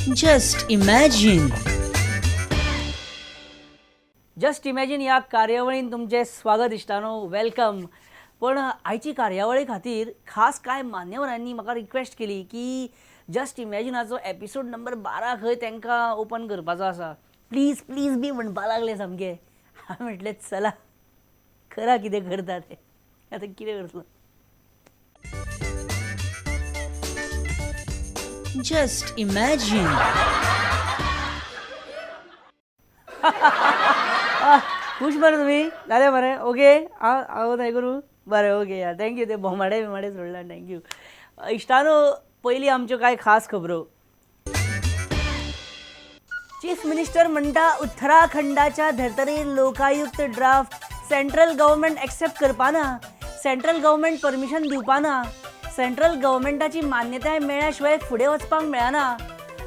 Just imagine. Just imagine या कार्यावळीन तुमचे स्वागत इश्टानो, वेलकम. पण आयची कार्यावळी खातीर खास काय मान्यवरांनी म्हाका रिक्वेस्ट केली की जस्ट इमॅजिनाचो एपिसोड नंबर 12 खंय तांकां ओपन करपाचो आसा. प्लीज प्लीज बी म्हणपा लागले सामके. हांवें म्हटलें चला खरा कितें करता ते आतां कितें करतलो. Just imagine. खुश बरं तुम्ही जालें बरें ओके. हांव हें करूं बरें ओके या थँक्यू. ते बोमाडे बिमाडे सोडला थँक्यू. इश्टानो पयलीं आमच्यो कांय खास खबरो. चीफ मिनिस्टर म्हणटा उत्तराखंडाच्या धर्तरेर Lokayukta draft central government accept करपाना, सेंट्रल गव्हर्मेंट परमिशन दिवपाना, सेंट्रल गव्हर्मेंटाची मान्यताय मेळ्ळ्या फुडें वचपाक मेळना.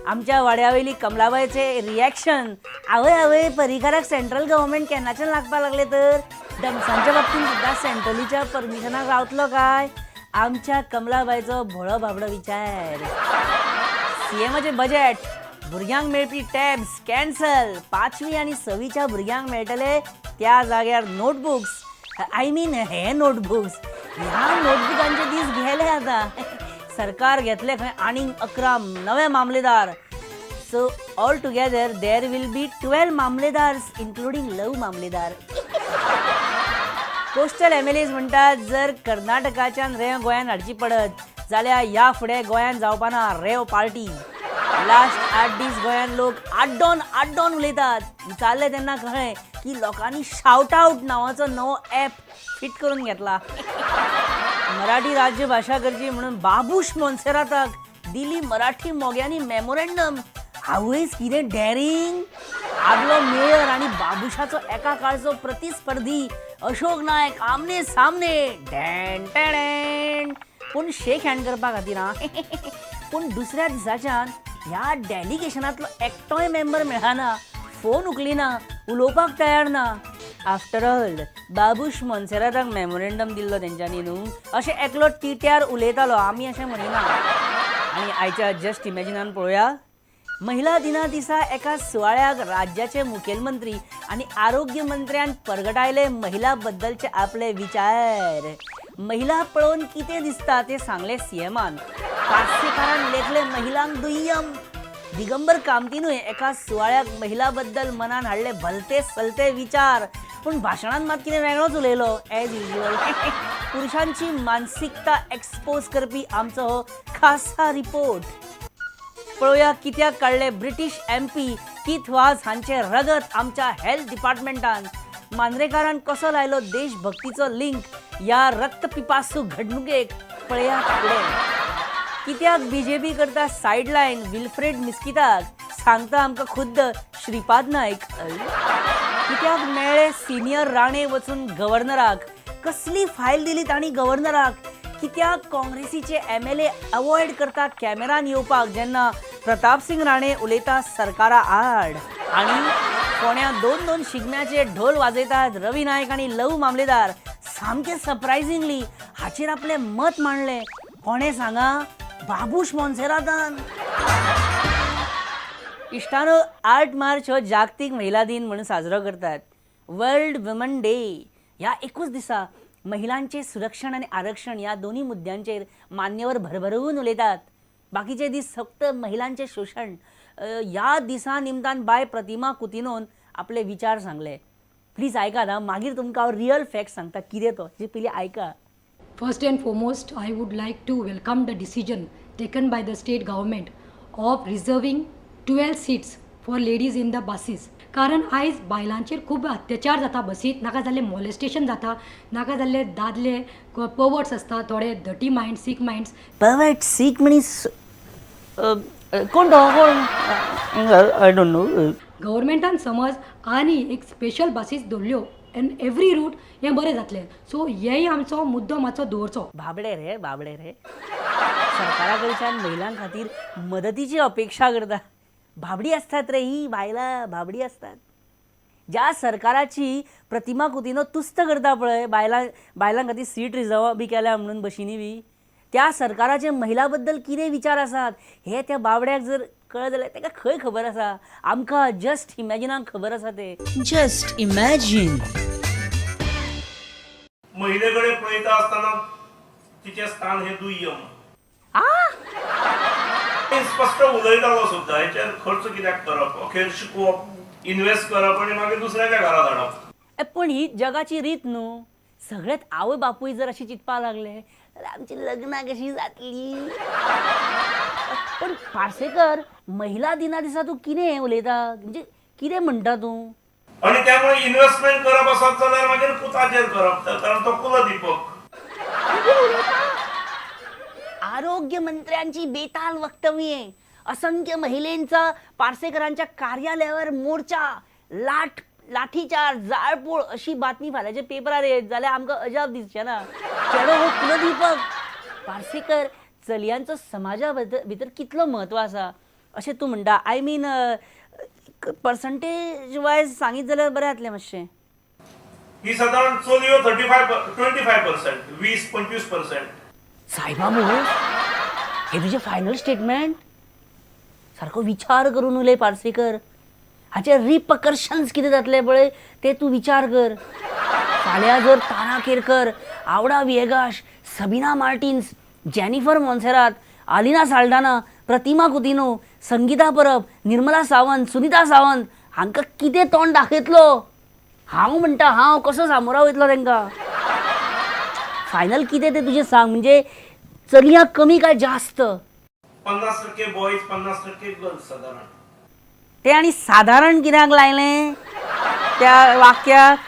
आमच्या वाड्यावयली कमलाबाईचे रिएक्शन, आवय आवय परिकाराक सेंट्रल गव्हर्मेंट केन्नाच्यान लागपाक लागले तर डम्सांच्या बाबतींत सुद्दां सेंट्रलीच्या परमिशनाक रावतलो काय. आमच्या कमलाबाईचो भोळो बाबडो विचार. सीएमाचे बजेट, भुरग्यांक मेळपी टॅब्स कॅन्सल, 5वी आनी 6वीच्या भुरग्यांक मेळटले त्या जाग्यार नोटबुक्स. आय मीन हे नोटबुक्स, ह्या नोटबुकांचे दीस गेले आता. सरकार घेतले खंय आनीक 11 नवे मामलेदार. So all together there will be 12 mamlatdars including लव मामलेदार. कोस्टल एमएलएज म्हणटात जर कर्नाटकाच्यान रेंव गोंयान हाडची पडत जाल्यार ह्या फुडें गोंयान जावपाना रेंव पार्टी. लास्ट 8 दीस गोंयान लोक आड्डोन उलयतात. विचारले तेन्ना कळ्ळें की लोकांनी शाउट आउट नांवाचो नवो ॲप फिट करून घेतला. मराठी राज्यभाषा करची म्हणून बाबूश मोन्सेराताक दिली मराठी मोग्यांनी मेमोरेंडम. आवयच कितें डॅरिंग. आदलो मेयर आनी बाबुशाचो एका काळचो प्रतिस्पर्धी अशोक नायक आमने सामने डॅन टॅडॅन. पूण शेक हँड करपा खातीर पूण दुसऱ्या दिसाच्यान ह्या डेलिगेशनांतलो एकटोय मेंबर मेळना, फोन उखलिना, उलोवपाक तयार ना. आफ्टर ऑल बाबूश मोन्सेराताक मेमोरेंडम दिल्लो तेंच्यांनी न्हू, अशें एकलो टिट्यार उलयतालो, आमी अशें म्हणिना. आनी आयच्या जस्ट इमॅजिनान पळोवया. महिला दिना दिसा एका सुवाळ्याक राज्याचे मुखेलमंत्री आनी आरोग्य मंत्र्यान परगटायले महिला बद्दलचे आपले विचार. महिला पळोवन कितें दिसता ते सांगले सीएमान. कास्यकारान लेखले महिलांक दुय्यम. दिगंबर कामतीनूय एका सुवाळ्याक महिला बद्दल मनान हाडले भलते सलते विचार. पूण भाशणान मात कितें वेगळोच उलयलो एज युजल. पुरुषांची मानसिकता एक्सपोज करपी आमचो हो खासा रिपोर्ट. पळोवया कित्याक काडले ब्रिटीश MP कीथ वाझ हांचे रगत आमच्या हेल्थ डिपार्टमेंटान. मांद्रेकारान कसो लायलो देशभक्तीचो लिंक ह्या रक्तपिपासू घडणुकेक. पळया फुडें. कित्याक BJP करता सायडलायन विल्फ्रेड मिस्किताक, सांगता आमकां खुद्द श्रीपाद नायक. कित्याक मेळ्ळे सिनियर राणे वचून गव्हर्नराक. कसली फायल दिली तांणी गव्हर्नराक. कित्याक काँग्रेसीचे MLA अवॉयड करता कॅमेरान येवपाक जेन्ना प्रताप सिंग राणे उलयता सरकारा आड. आनी फोण्या 2 शिगम्याचे ढोल वाजयतात रवी नायक आनी लव मामलेदार. सामकें सरप्रायझिंगली हाचेर आपलें मत मांडलें. कोणें सांगा? बाबूश मोन्सेरातान. इश्टानो 8 मार्च हो जागतीक महिला दिन म्हणून साजरो करतात. World woman day. ह्या एकूच दिसा महिलांचे सुरक्षण आनी आरक्षण ह्या दोन्ही मुद्द्यांचेर मान्यवर भरभरून उलयतात. बाकीचे दीस फक्त महिलांचे शोषण. ह्या दिसा निमतान बाय प्रतिमा कुतिनोन आपले विचार सांगले. प्लीज आयकात हां, मागीर तुमकां हांव रियल फॅक्ट सांगता कितें तो. जे पयलीं आयका. First and foremost, I would like to welcome the decision taken by the state government of reserving 12 seats for ladies in the buses. कारण आयज बायलांचेर खूब अत्याचार जाता बसीत. नाका जाल्ले मॉलेस्टेशन जाता, नाका जाल्ले दादले पर्वर्ट्स आसता, थोडे धटी mind sick minds. Pervert sick मनीस कोण तो कोण? I don't know. गव्हर्मेंटान समज आनी एक स्पेशल बसीस दवरल्यो इन एवरी रूट हें बरें जातलें. सो हेय आमचो मुद्दो मातसो दवरचो. बाबडे रे बाबडे रे. सरकारा कडच्यान महिलां खातीर मदतीची अपेक्षा करता. बाबडी असतात रे ही बायलां, बाबडी असतात. ज्या सरकाराची प्रतिमा कुतिनो तुस्त करता पळय बायलां खातीर सीट रिजर्व बी केल्या म्हणून बशींनी बी, त्या सरकाराचे महिला बद्दल कितें विचार आसात हे त्या बाबड्याक जर कळत जाल्यार तेका खंय खबर आसा. आमकां जस्ट इमॅजिनाक खबर आसा ते. Just imagine. महिलेकडे पळयता असताना तिचे स्थान हे दुय्यम. ते स्पष्ट उलयतालो सुद्दां हेचेर खर्च कित्याक करप, अखेर शिकोवप, इन्व्हेस्ट करप आणि मागीर दुसऱ्याच्या घरा धाडप. पण ही जगाची रीत न्हू. सगळ्यात आवय बापूय जर अशी चिंतपाक लागले जाल्यार आमची लग्नां कशी जातली. पण पार्सेकर, महिला दिना दिसा तूं कितें उलयता, म्हणजे कितें म्हणटा तूं? आणि त्यामुळे इन्व्हेस्टमेंट करप आसत जाल्यार मागीर पुताचेर करप, कारण तो कुलदीपक. आरोग्य मंत्र्यांची बेताल वक्तव्ये, असंख्य महिलांचा पार्सेकरांच्या कार्यालयावर मोर्चा, लाठीचार्ज, जाळपोळ अशी बातमी फाल्याच्या पेपरार येत जाल्यार आमकां अजाप दिसचें ना. चेडो हो कुलदीपक. पार्सेकर चलयांचो समाजा भितर कितलो म्हत्व आसा अशें तूं म्हणटा. आय मीन पर्संटेज वायज सांगीत जाल्यार बरें जातलें मातशें. ही साधारण चलयो 25%, 20-25%. सायबा हे तुजें फायनल स्टेटमेंट? सारको विचार करून उलय पार्सेकर. हाचे रिपकर्शन्स कितें जातले पळय ते तूं विचार कर. फाल्यां जर तारा केरकर, आवडा विएगाश, सबीना मार्टिन्स, जेनिफर मॉन्सेरात, आलिना साल्डाना, प्रतिमा कुतिनो, संगीता परब, निर्मला सावंत, सुनीता सावंत हांकां कितें तोंड दाखयतलो? हांव म्हणटा, हांव कसो सामोरा वयतलो तांकां? फायनल कितें तें तुजें सांग. म्हणजे चलयां कमी काय जास्त? 50% बॉयज, 50% गर्ल्स साधारण. ते आनी साधारण कित्याक लायलें त्या वाक्याक?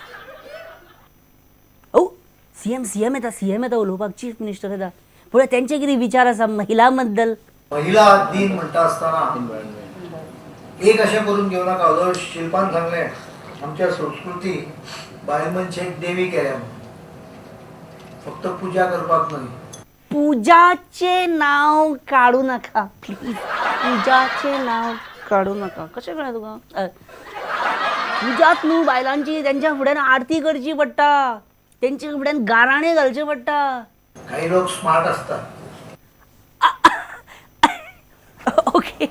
सीएम येता उलोवपाक, चीफ मिनिस्टर येता. पुढे तेंचे कितें विचार आसा महिलां बद्दल? महिला दिन म्हणटा आसतना एक अशें करून घेवं नाका. जर शिल्पान सांगलें आमच्या संस्कृती बायल मनशेक देवी केल्या, फक्त पुजा करपाक न्हय. पुजाचे नाव काडू नाका प्लीज. पुजाचे नाव काडू नाका. कशें कळ्ळें तुका? पुजात न्हू बायलांची तेंच्या फुड्यान आरती करची पडटा, तेंच्या फुड्यान गाराणे घालचे पडटा. काही लोक स्मार्ट असतात. ओके,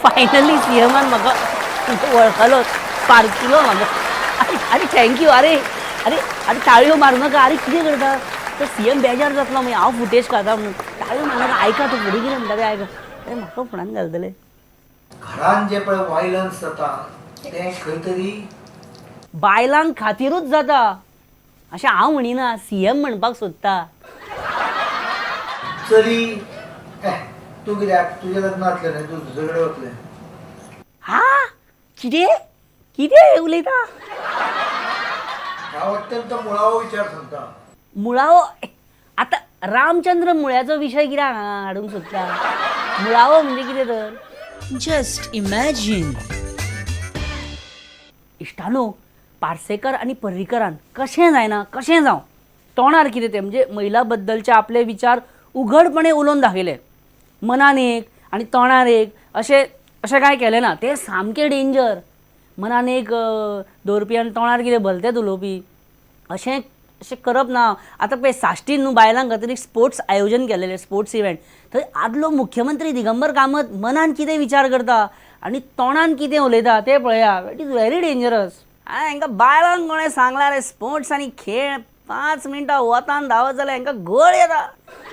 फायनली सीएमान म्हाका वळखलो, पारकिलो म्हाका. अरे थँक्यू. अरे अरे अरे ताळयो मारूं नाका. अरे कितें करता तो सीएम बेजार जातलो मागीर हांव फुटेज खाता म्हणून. ताळयो मारनाका. आयका तूं फुडें कितें म्हणटा तें आयका. अरे म्हाका फुड्यान घालतले. घरान जे पळय वायलन्स जाता तें खंय तरी बायलांक खातीरूच जाता अशें हांव म्हणिना, सीएम म्हणपाक सोदता. चली तूं कित्याक तुजें लग्न जातलें न्हय, तूं दुसरे कडेन वतलें. हा कितें कितें उलयता? हांव वाटतं तो मुळावो विचार सांगता. मुळावो? आतां रामचंद्र मुळ्याचो विशय कित्याक हाडूंक सोदता? मुळावो म्हणजे कितें तर? Just imagine. इश्टानो, पार्सेकर आणि पर्रीकरान कशें जायना, कशें जावं तोंडार कितें तें म्हणजे महिला बद्दलचे आपले विचार उघडपणे उलोवन दाखयले. मनान एक आनी तोंडार एक अशें कांय केलें ना. तें सामकें डेंजर. मनान एक दवरपी आनी तोंडार कितें भलतेंच उलोवपी अशें करप ना. आतां पळय साश्टीन न्हू बायलां खातीर एक स्पोर्ट्स आयोजन केलेलें, स्पोर्ट्स इव्हेंट. थंय आदलो मुख्यमंत्री दिगंबर कामत मनान कितें विचार करता आनी तोंडान कितें उलयता तें पळया. It is very dangerous. हांकां बायलांक कोणें सांगलां रे स्पोर्ट्स आनी खेळ 5 मिनटां वतान धांवत जाल्यार हांकां घोळ येता.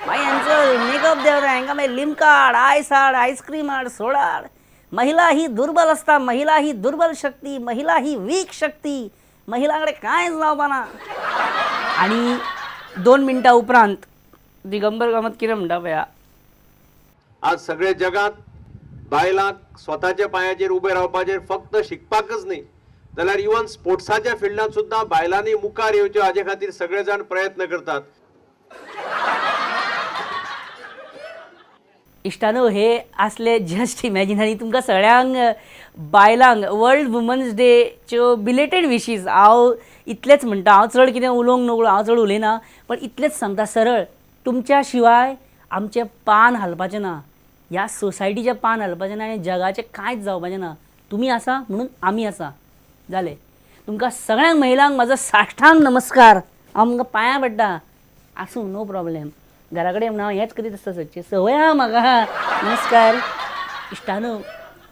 मागीर हांचो मेकअप देंवता. हांकां मागीर लिमका हाड, आयस हाड, आयस्क्रीम हाड, सोडा हाड. महिला ही दुर्बल आसता. महिला ही दुर्बल शक्ती. महिला ही वीक शक्ती. महिला कडेन कांयच जावपाना. आनी 2 मिनटां उपरांत दिगंबर कामत कितें म्हणटा पळया. आज सगळ्या जगात बायलांक स्वताच्या पांयाचेर उबे रावपाचेर फक्त शिकपाकच न्ही जाल्यार इवन स्पोर्ट्साच्या फिल्डांत सुद्दां बायलांनी मुखार येवच्यो हाजे खातीर सगळे जाण प्रयत्न करतात. इश्टानो, हे असले जस्ट इमॅजिन. आनी तुमकां सगळ्यांक बायलांक वर्ल्ड वुमन्स डेच्यो बिलेटेड विशीज. हांव इतलेंच म्हणटा. हांव चड कितें उलोवंक नकळो, हांव चड उलयना, पण इतलेंच सांगता सरळ, तुमच्या शिवाय आमचें पान हालपाचें ना. ह्या सोसायटीचें पान हालपाचें ना आनी जगाचें कांयच जावपाचें ना. तुमी आसा म्हणून आमी आसा. जालें. तुमकां सगळ्यांक महिलांक म्हाजो साश्टांग नमस्कार. हांव तुमकां पांयां पडटा. आसूं, नो प्रॉब्लेम. घरा कडेन हांव हेंच करीत आसता सदचें. संवय आहा म्हाका. नमस्कार. इश्टानो,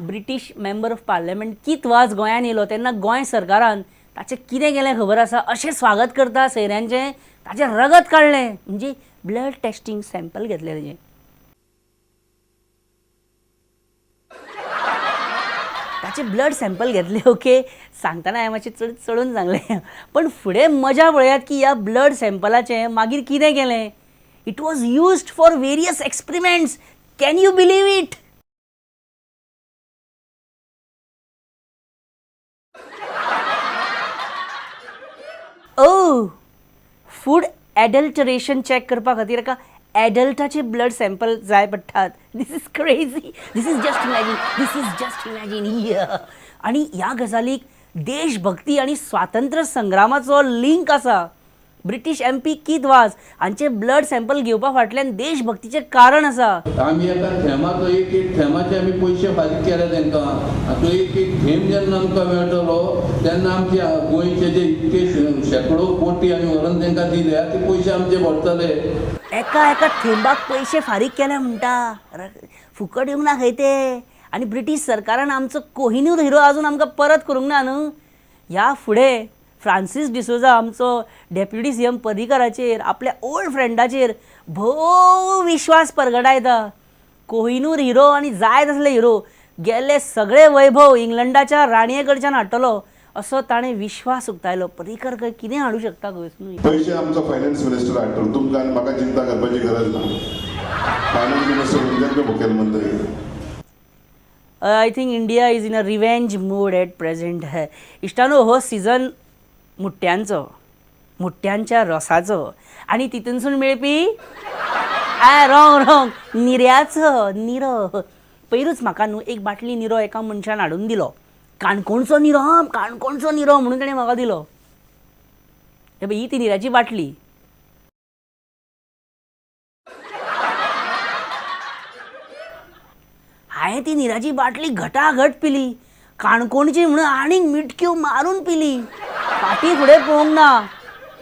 ब्रिटीश मेंबर ऑफ पार्लमेंट कीत वाज गोंयान येयलो तेन्ना गोंय सरकारान ताचें कितें केलें खबर आसा? अशें स्वागत करता सयऱ्यांचें ताचें रगत काडलें, म्हणजे ब्लड टेस्टिंग सॅम्पल घेतलें तेजें. ताचे ब्लड सॅम्पल घेतले. ओके, सांगतना हांवें मातशें चडून सांगलें, पण फुडें मजा पळयात की ह्या ब्लड सॅम्पलाचें मागीर कितें केलें. It was used for various experiments. Can you believe it? ओ, फूड एडल्टरेशन चॅक करपा खातीर एका एडल्टाचे ब्लड सॅम्पल जाय पडटात. This is crazy. This is just imagine. आनी ह्या गजालीक देशभक्ती आनी स्वातंत्र्य संग्रामाचो लिंक आसा. ब्रिटीश MP कीत वाज हांचे ब्लड सॅम्पल घेवपा फाटल्यान देशभक्तीचें कारण आसा. आमी एका थेमाचो एक थेमाचे आमी पयशे फारीक केले तांकां. तो एक थेंब जेन्ना आमकां मेळटलो तेन्ना आमचे गोंयचे जे इतके शेकडो कोटी आमी व्हरून तांकां दिले ते पयशे आमचे भरतले. एका थेंबाक पयशे फारीक केले म्हणटा. फुकट येवंक ना खंय ते. आनी ब्रिटीश सरकारान आमचो कोहिनूर हिरो अजून आमकां परत करूंक ना न्हू. ह्या फुडें फ्रांसीस डिसोजा आमचो डेप्युटी CM पर्रीकराचेर आपल्या ओल्ड फ्रेंडाचेर भोव विश्वास परगटायता. कोहिनूर हिरो आनी जाय तसले हिरो गेल्ले सगळे वैभव इंग्लंडाच्या राणये कडच्यान हाडटलो असो ताणें विश्वास उक्तायलो. पर्रीकर कितें हाडूं शकता खंय? पयशे आमचो फायनान्स मिनिस्टर हाडटलो. तुमकां आनी म्हाका चिंता करपाची गरज ना. फायनान्स मिनिस्टर म्हणजे मुखेलमंत्री. I think India is in a revenge mood at present. इश्टानो, हो सिजन मुट्ट्यांच्या रसाचो आनी तितूनसून मेळपी रॉंग निरो. पयरूच म्हाका न्हू एक बाटली निरो एका मनशान हाडून दिलो. काणकोणचो निरो म्हणून ताणें म्हाका दिलो. हे पळय, ही ती निऱ्याची बाटली. हांवें ती निराची बाटली घटाघट पिली. काणकोणची म्हणून आनीक मिटक्यो मारून पिली. फाटीं फुडें पळोवंक ना.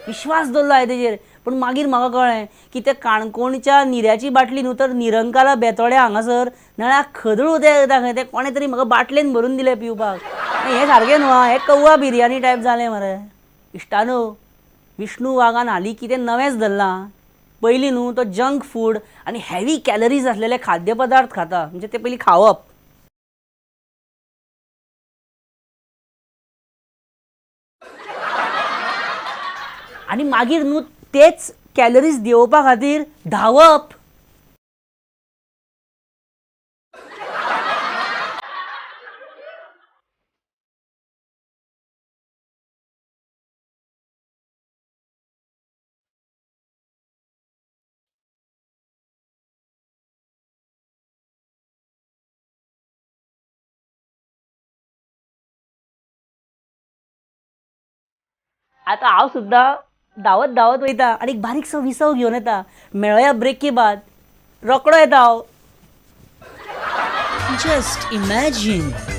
विश्वास दवरलो हांवें तेजेर. पण मागीर म्हाका कळ्ळें की ते काणकोणच्या निऱ्याची बाटली न्हू तर निरंकाला बेतोड्या हांगासर नाल्यार खदळू ते कोणें तरी म्हाका बाटलेन भरून दिले पिवपाक. हें सारकें न्हू. हें कव्वा बिर्याणी टायप जालें मरे. इश्टानो, विष्णू वाघान हालीं कितें नवेंच धरलां. पयलीं न्हू तो जंक फूड आनी हेवी कॅलरीज आसलेले खाद्यपदार्थ खाता. म्हणजे ते पयलीं खावप. आनी मागीर न्हू तेच कॅलरीज देंवोवपा खातीर धांवप. आतां हांव सुद्दां धांवत वयता आनी एक बारीकसो विसव घेवन येता. मेळया ब्रेकी बाद. रोकडो येता हांव. Just imagine.